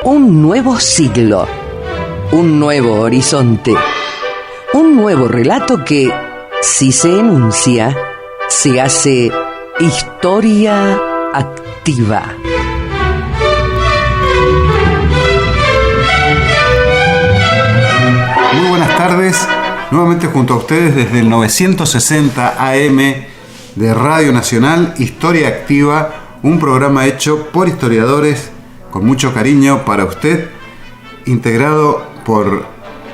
Un nuevo siglo, un nuevo horizonte, un nuevo relato que, si se enuncia, se hace historia activa. Muy buenas tardes, nuevamente junto a ustedes desde el 960 AM de Radio Nacional, Historia Activa, un programa hecho por historiadores con mucho cariño para usted, integrado por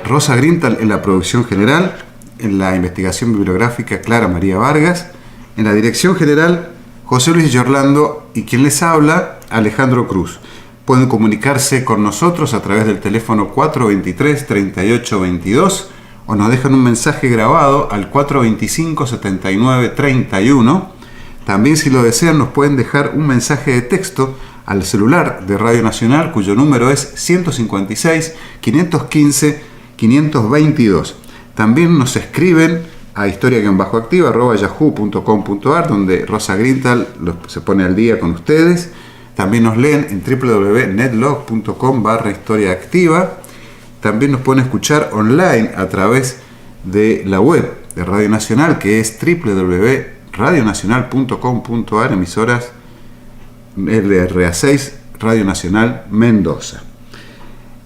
Rosa Grintal en la producción general, en la investigación bibliográfica Clara María Vargas, en la dirección general José Luis Giorlando y quien les habla, Alejandro Cruz. Pueden comunicarse con nosotros a través del teléfono 423-3822 o nos dejan un mensaje grabado al 425-7931. También, si lo desean, nos pueden dejar un mensaje de texto al celular de Radio Nacional, cuyo número es 156-515-522. También nos escriben a historia-activa@yahoo.com.ar, donde Rosa Grintal se pone al día con ustedes. También nos leen en www.netlog.com/historiaactiva. También nos pueden escuchar online a través de la web de Radio Nacional, que es www.radionacional.com.ar, emisoras LRA6, Radio Nacional Mendoza.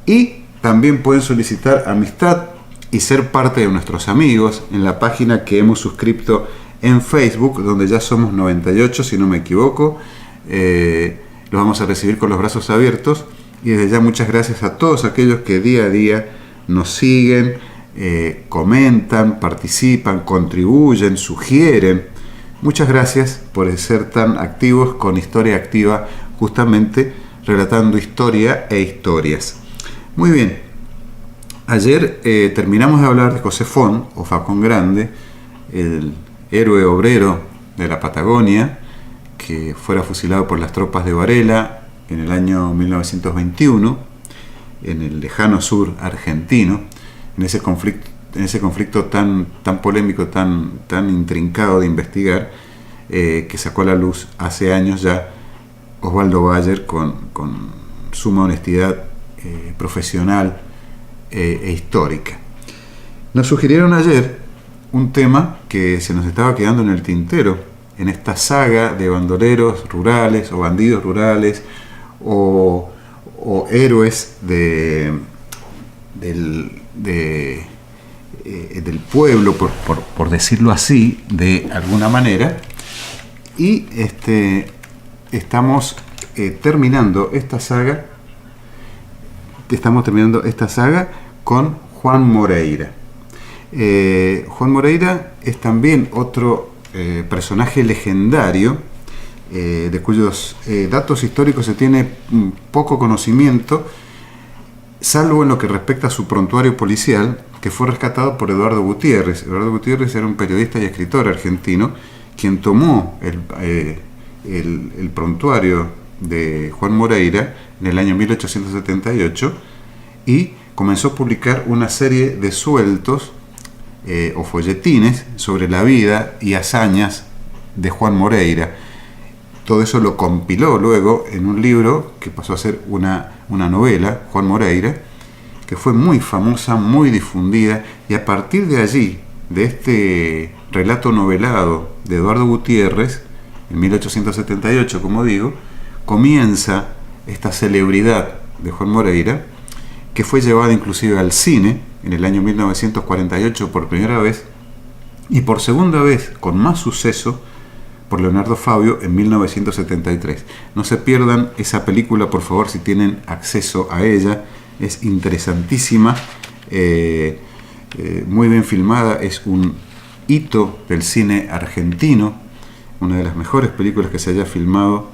Y también pueden solicitar amistad y ser parte de nuestros amigos en la página que hemos suscrito en Facebook, donde ya somos 98, si no me equivoco. Los vamos a recibir con los brazos abiertos, y desde ya muchas gracias a todos aquellos que día a día nos siguen, comentan, participan, contribuyen, sugieren. Muchas gracias por ser tan activos con Historia Activa, justamente relatando historia e historias. Muy bien, ayer terminamos de hablar de Josefón, o Facón Grande, el héroe obrero de la Patagonia, que fuera fusilado por las tropas de Varela en el año 1921, en el lejano sur argentino, en ese conflicto tan polémico, tan intrincado de investigar, que sacó a la luz hace años ya Osvaldo Bayer con suma honestidad profesional e histórica. Nos sugirieron ayer un tema que se nos estaba quedando en el tintero, en esta saga de bandoleros rurales o bandidos rurales o héroes del pueblo, por decirlo así, de alguna manera. Y estamos terminando esta saga con Juan Moreira. Juan Moreira es también otro personaje legendario, de cuyos datos históricos se tiene poco conocimiento, salvo en lo que respecta a su prontuario policial, que fue rescatado por Eduardo Gutiérrez. Eduardo Gutiérrez era un periodista y escritor argentino, quien tomó el prontuario de Juan Moreira en el año 1878 y comenzó a publicar una serie de sueltos o folletines sobre la vida y hazañas de Juan Moreira. Todo eso lo compiló luego en un libro que pasó a ser una novela, Juan Moreira, que fue muy famosa, muy difundida, y a partir de allí, de este relato novelado de Eduardo Gutiérrez, en 1878, como digo, comienza esta celebridad de Juan Moreira, que fue llevada inclusive al cine en el año 1948 por primera vez, y por segunda vez, con más suceso, por Leonardo Fabio en 1973. No se pierdan esa película, por favor, si tienen acceso a ella. Es interesantísima, muy bien filmada, es un hito del cine argentino, una de las mejores películas que se haya filmado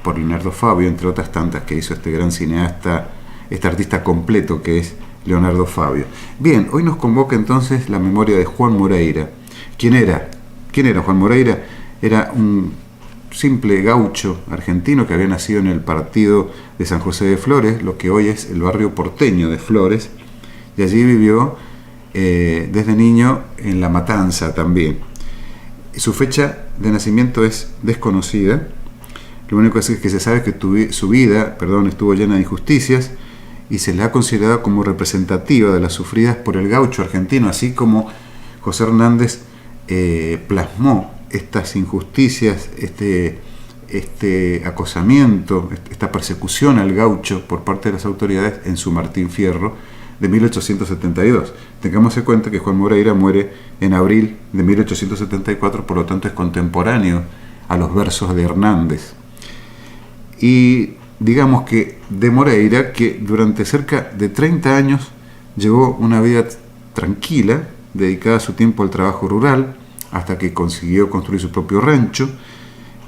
por Leonardo Fabio, entre otras tantas que hizo este gran cineasta, este artista completo que es Leonardo Fabio. Bien, hoy nos convoca entonces la memoria de Juan Moreira. ¿Quién era Juan Moreira? Era un simple gaucho argentino que había nacido en el partido de San José de Flores, lo que hoy es el barrio porteño de Flores, y allí vivió desde niño en La Matanza también. Su fecha de nacimiento es desconocida, Lo único que se sabe es que su vida estuvo llena de injusticias y se le ha considerado como representativa de las sufridas por el gaucho argentino, así como José Hernández plasmó estas injusticias, este acosamiento, esta persecución al gaucho por parte de las autoridades en su Martín Fierro de 1872. Tengamos en cuenta que Juan Moreira muere en abril de 1874, por lo tanto es contemporáneo a los versos de Hernández. Y digamos que de Moreira, que durante cerca de 30 años llevó una vida tranquila, dedicada su tiempo al trabajo rural, hasta que consiguió construir su propio rancho.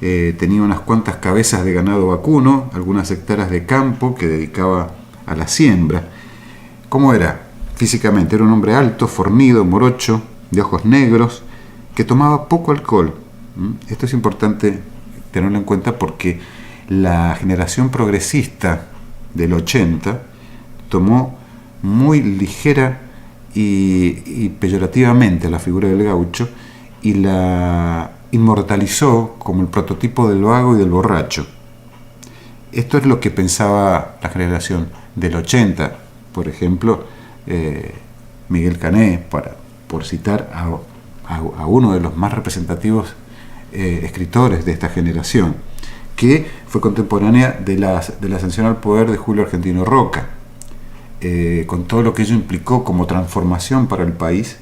Tenía unas cuantas cabezas de ganado vacuno, algunas hectáreas de campo que dedicaba a la siembra. ¿Cómo era físicamente? Era un hombre alto, fornido, morocho, de ojos negros, que tomaba poco alcohol. Esto es importante tenerlo en cuenta porque la generación progresista del 80 tomó muy ligera y peyorativamente la figura del gaucho y la inmortalizó como el prototipo del vago y del borracho. Esto es lo que pensaba la generación del 80, por ejemplo, Miguel Cané, por citar a uno de los más representativos escritores de esta generación, que fue contemporánea de la ascensión al poder de Julio Argentino Roca, con todo lo que ello implicó como transformación para el país.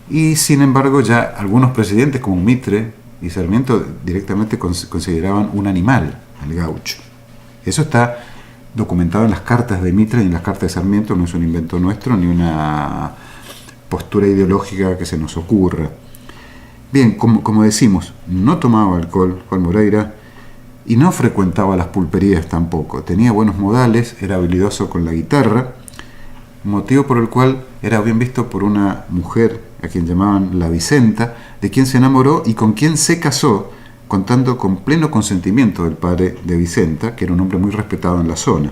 Y sin embargo ya algunos presidentes como Mitre y Sarmiento directamente consideraban un animal al gaucho. Eso está documentado en las cartas de Mitre y en las cartas de Sarmiento, no es un invento nuestro ni una postura ideológica que se nos ocurra. Bien, como decimos, no tomaba alcohol Juan Moreira y no frecuentaba las pulperías tampoco. Tenía buenos modales, era habilidoso con la guitarra, motivo por el cual era bien visto por una mujer a quien llamaban la Vicenta, de quien se enamoró y con quien se casó, contando con pleno consentimiento del padre de Vicenta, que era un hombre muy respetado en la zona.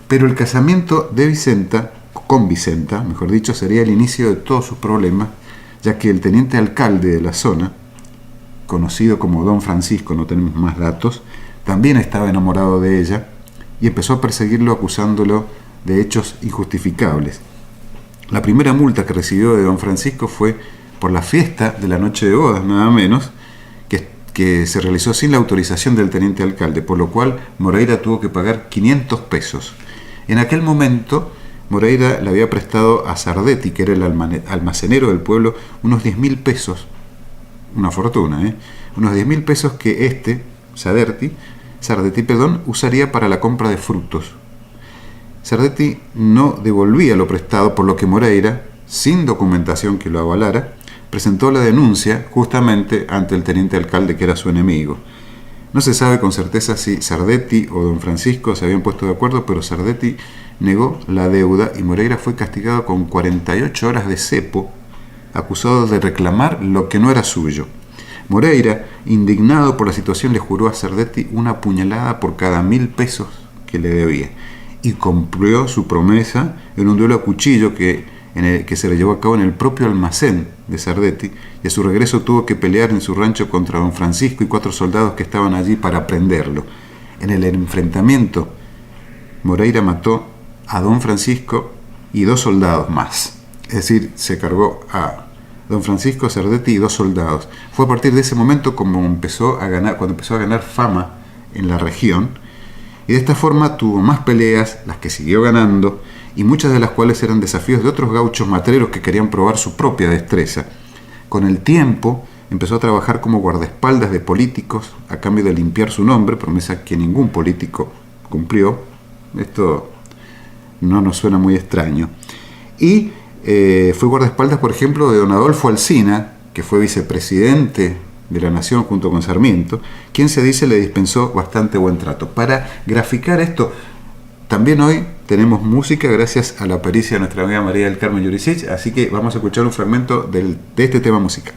Pero el casamiento de Vicenta, con Vicenta, mejor dicho, sería el inicio de todos sus problemas, ya que el teniente alcalde de la zona, conocido como Don Francisco, no tenemos más datos, también estaba enamorado de ella y empezó a perseguirlo acusándolo de hechos injustificables. La primera multa que recibió de Don Francisco fue por la fiesta de la noche de bodas, nada menos, que se realizó sin la autorización del teniente alcalde, por lo cual Moreira tuvo que pagar 500 pesos. En aquel momento, Moreira le había prestado a Sardetti, que era el almacenero del pueblo, unos 10.000 pesos, una fortuna, unos 10.000 pesos que Sardetti, usaría para la compra de frutos. Sardetti no devolvía lo prestado, por lo que Moreira, sin documentación que lo avalara, presentó la denuncia justamente ante el teniente alcalde, que era su enemigo. No se sabe con certeza si Sardetti o Don Francisco se habían puesto de acuerdo, pero Sardetti negó la deuda y Moreira fue castigado con 48 horas de cepo, acusado de reclamar lo que no era suyo. Moreira, indignado por la situación, le juró a Sardetti una puñalada por cada 1.000 pesos que le debía, y cumplió su promesa en un duelo a cuchillo que se le llevó a cabo en el propio almacén de Sardetti, y a su regreso tuvo que pelear en su rancho contra Don Francisco y 4 soldados que estaban allí para prenderlo. En el enfrentamiento, Moreira mató a Don Francisco y 2 soldados más, es decir, se cargó a Don Francisco, Sardetti y 2 soldados. Fue a partir de ese momento cuando empezó a ganar fama en la región, y de esta forma tuvo más peleas, las que siguió ganando, y muchas de las cuales eran desafíos de otros gauchos matreros que querían probar su propia destreza. Con el tiempo empezó a trabajar como guardaespaldas de políticos a cambio de limpiar su nombre, promesa que ningún político cumplió. Esto no nos suena muy extraño. Y fue guardaespaldas, por ejemplo, de don Adolfo Alsina, que fue vicepresidente de la Nación junto con Sarmiento, quien se dice le dispensó bastante buen trato. Para graficar esto, también hoy tenemos música gracias a la pericia de nuestra amiga María del Carmen Jurisic, así que vamos a escuchar un fragmento de este tema musical.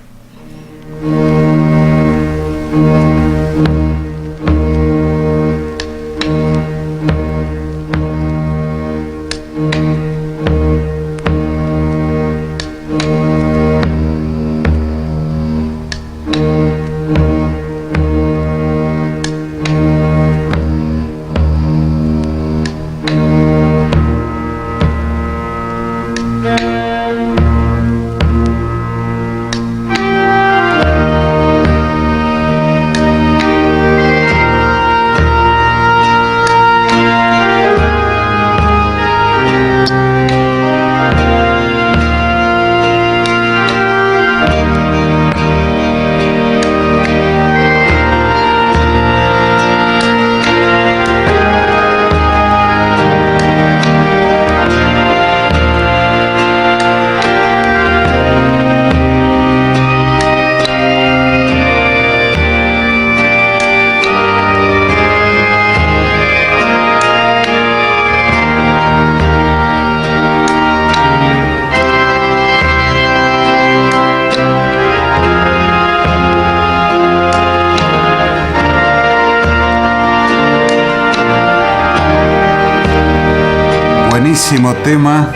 buenísimo tema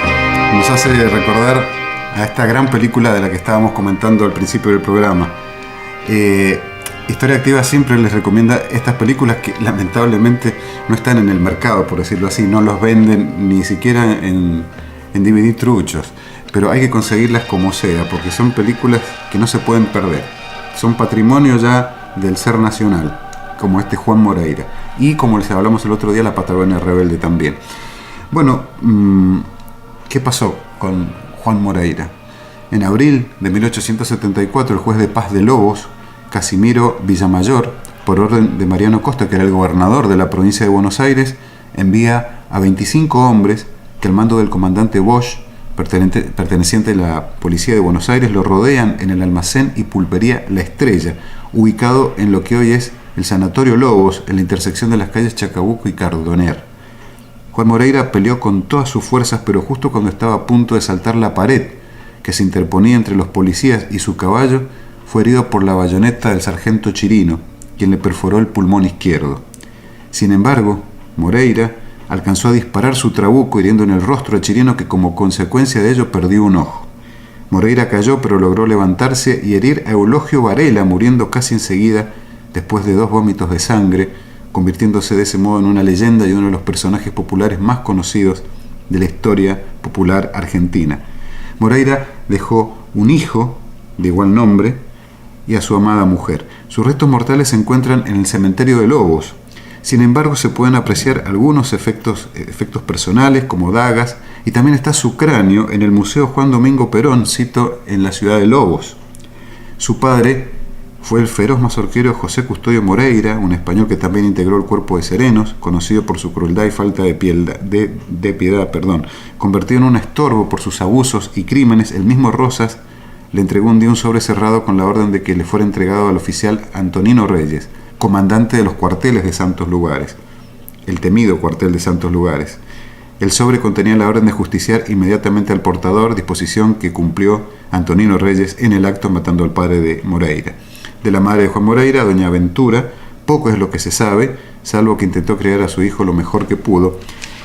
nos hace recordar a esta gran película de la que estábamos comentando al principio del programa. Historia Activa siempre les recomienda estas películas que lamentablemente no están en el mercado, por decirlo así, no los venden ni siquiera en DVD truchos, pero hay que conseguirlas como sea, porque son películas que no se pueden perder, son patrimonio ya del ser nacional, como este Juan Moreira, y como les hablamos el otro día, La Patagonia Rebelde también. Bueno, ¿qué pasó con Juan Moreira? En abril de 1874, el juez de paz de Lobos, Casimiro Villamayor, por orden de Mariano Costa, que era el gobernador de la provincia de Buenos Aires, envía a 25 hombres que al mando del comandante Bosch, perteneciente a la policía de Buenos Aires, lo rodean en el almacén y pulpería La Estrella, ubicado en lo que hoy es el Sanatorio Lobos, en la intersección de las calles Chacabuco y Cardoner. Juan Moreira peleó con todas sus fuerzas, pero justo cuando estaba a punto de saltar la pared que se interponía entre los policías y su caballo, fue herido por la bayoneta del sargento Chirino, quien le perforó el pulmón izquierdo. Sin embargo, Moreira alcanzó a disparar su trabuco hiriendo en el rostro a Chirino, que como consecuencia de ello perdió un ojo. Moreira cayó, pero logró levantarse y herir a Eulogio Varela, muriendo casi enseguida después de 2 vómitos de sangre, convirtiéndose de ese modo en una leyenda y uno de los personajes populares más conocidos de la historia popular argentina. Moreira dejó un hijo de igual nombre y a su amada mujer. Sus restos mortales se encuentran en el cementerio de Lobos. Sin embargo, se pueden apreciar algunos efectos personales, como dagas, y también está su cráneo en el Museo Juan Domingo Perón, sito en la ciudad de Lobos. Su padre fue el feroz mazorquero José Custodio Moreira, un español que también integró el Cuerpo de Serenos, conocido por su crueldad y falta de piedad. Convertido en un estorbo por sus abusos y crímenes, el mismo Rosas le entregó un día un sobre cerrado con la orden de que le fuera entregado al oficial Antonino Reyes, comandante de los cuarteles de Santos Lugares, el temido cuartel de Santos Lugares. El sobre contenía la orden de justiciar inmediatamente al portador, disposición que cumplió Antonino Reyes en el acto, matando al padre de Moreira. De la madre de Juan Moreira, doña Ventura, poco es lo que se sabe, salvo que intentó criar a su hijo lo mejor que pudo.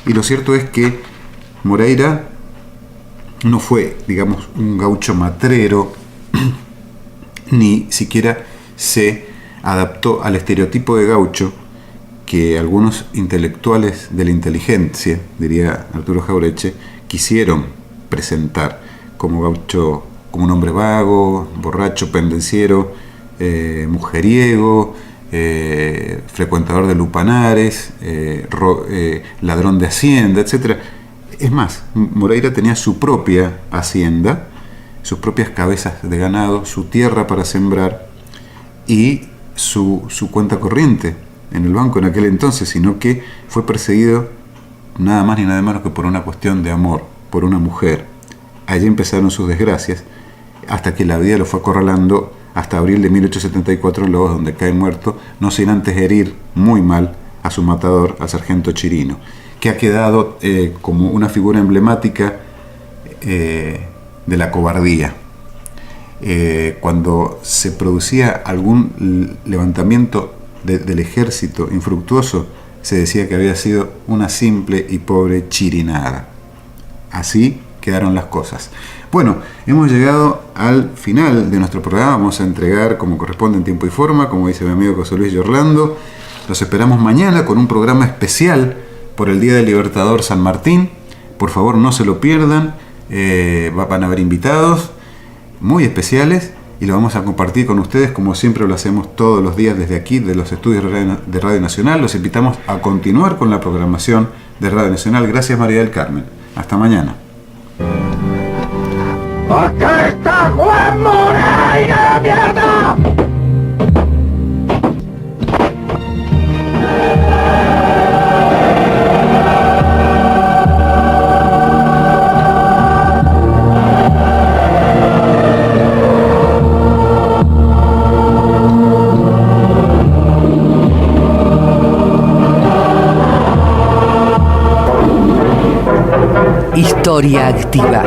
Y lo cierto es que Moreira no fue, digamos, un gaucho matrero, ni siquiera se adaptó al estereotipo de gaucho que algunos intelectuales de la inteligencia, diría Arturo Jaureche, quisieron presentar como gaucho, como un hombre vago, borracho, pendenciero, mujeriego, frecuentador de lupanares, ladrón de hacienda, etc. Es más, Moreira tenía su propia hacienda, sus propias cabezas de ganado, su tierra para sembrar y su cuenta corriente en el banco en aquel entonces, sino que fue perseguido nada más ni nada menos que por una cuestión de amor, por una mujer. Allí empezaron sus desgracias, hasta que la vida lo fue acorralando hasta abril de 1874 en Lobos, donde cae muerto, no sin antes herir muy mal a su matador, al sargento Chirino, que ha quedado como una figura emblemática de la cobardía. Cuando se producía algún levantamiento del ejército infructuoso, se decía que había sido una simple y pobre chirinada. Así quedaron las cosas. Bueno, hemos llegado al final de nuestro programa. Vamos a entregar como corresponde en tiempo y forma, como dice mi amigo José Luis Orlando. Los esperamos mañana con un programa especial por el Día del Libertador San Martín. Por favor, no se lo pierdan. Van a haber invitados muy especiales y lo vamos a compartir con ustedes, como siempre lo hacemos todos los días desde aquí, de los estudios de Radio Nacional. Los invitamos a continuar con la programación de Radio Nacional. Gracias, María del Carmen. Hasta mañana. ¡Acá está Juan Moreira, mierda! Historia Activa.